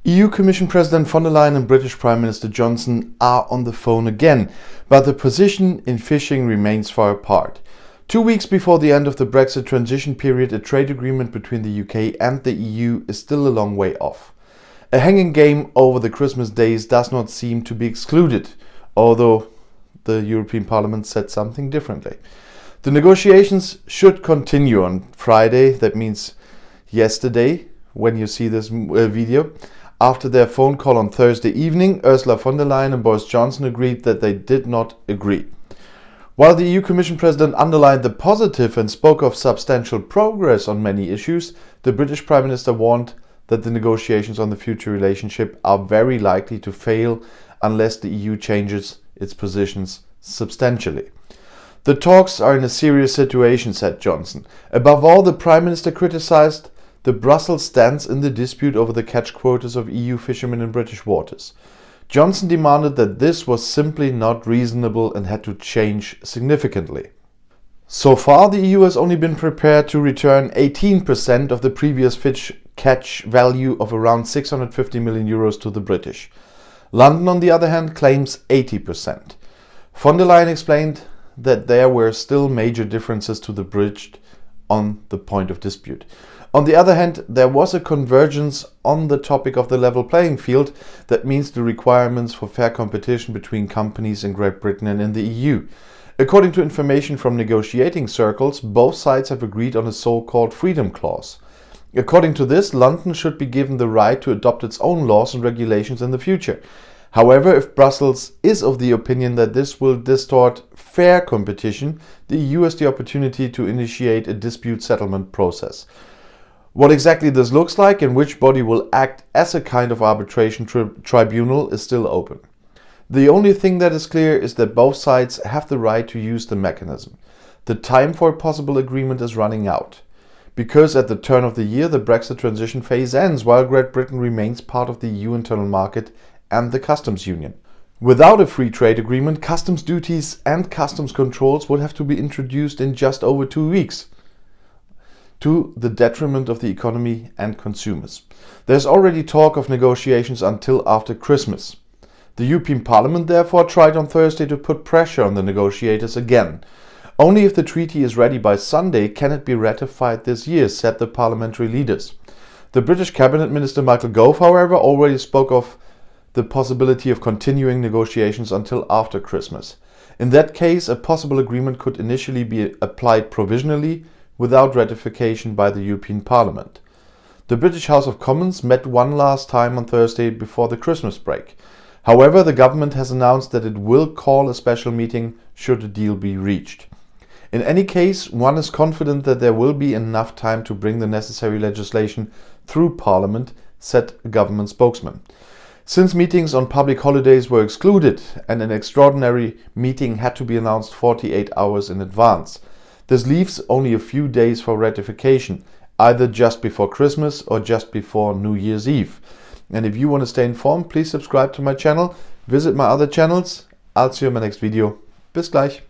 EU Commission President von der Leyen and British Prime Minister Johnson are on the phone again, but the position in fishing remains far apart. 2 weeks before the end of the Brexit transition period, a trade agreement between the UK and the EU is still a long way off. A hanging game over the Christmas days does not seem to be excluded, although the European Parliament said something differently. The negotiations should continue on Friday, that means yesterday, when you see this video. After their phone call on Thursday evening, Ursula von der Leyen and Boris Johnson agreed that they did not agree. While the EU Commission President underlined the positive and spoke of substantial progress on many issues, the British Prime Minister warned that the negotiations on the future relationship are very likely to fail unless the EU changes its positions substantially. The talks are in a serious situation, said Johnson. Above all, the Prime Minister criticized the Brussels stance in the dispute over the catch quotas of EU fishermen in British waters. Johnson demanded that this was simply not reasonable and had to change significantly. So far, the EU has only been prepared to return 18% of the previous fish catch value of around 650 million euros to the British. London, on the other hand, claims 80%. Von der Leyen explained that there were still major differences to the bridge on the point of dispute. On the other hand, there was a convergence on the topic of the level playing field, that means the requirements for fair competition between companies in Great Britain and in the EU. According to information from negotiating circles, both sides have agreed on a so-called freedom clause. According to this, London should be given the right to adopt its own laws and regulations in the future. However, if Brussels is of the opinion that this will distort fair competition, the EU has the opportunity to initiate a dispute settlement process. What exactly this looks like and which body will act as a kind of arbitration tribunal is still open. The only thing that is clear is that both sides have the right to use the mechanism. The time for a possible agreement is running out, because at the turn of the year the Brexit transition phase ends while Great Britain remains part of the EU internal market and the customs union. Without a free trade agreement, customs duties and customs controls would have to be introduced in just over 2 weeks, to the detriment of the economy and consumers. There's already talk of negotiations until after Christmas. The European Parliament therefore tried on Thursday to put pressure on the negotiators again. Only if the treaty is ready by Sunday can it be ratified this year, said the parliamentary leaders. The British Cabinet Minister Michael Gove, however, already spoke of the possibility of continuing negotiations until after Christmas. In that case, a possible agreement could initially be applied provisionally without ratification by the European Parliament. The British House of Commons met one last time on Thursday before the Christmas break. However, the government has announced that it will call a special meeting should a deal be reached. In any case, one is confident that there will be enough time to bring the necessary legislation through Parliament, said a government spokesman. Since meetings on public holidays were excluded and an extraordinary meeting had to be announced 48 hours in advance, this leaves only a few days for ratification, either just before Christmas or just before New Year's Eve. And if you want to stay informed, please subscribe to my channel, visit my other channels. I'll see you in my next video. Bis gleich.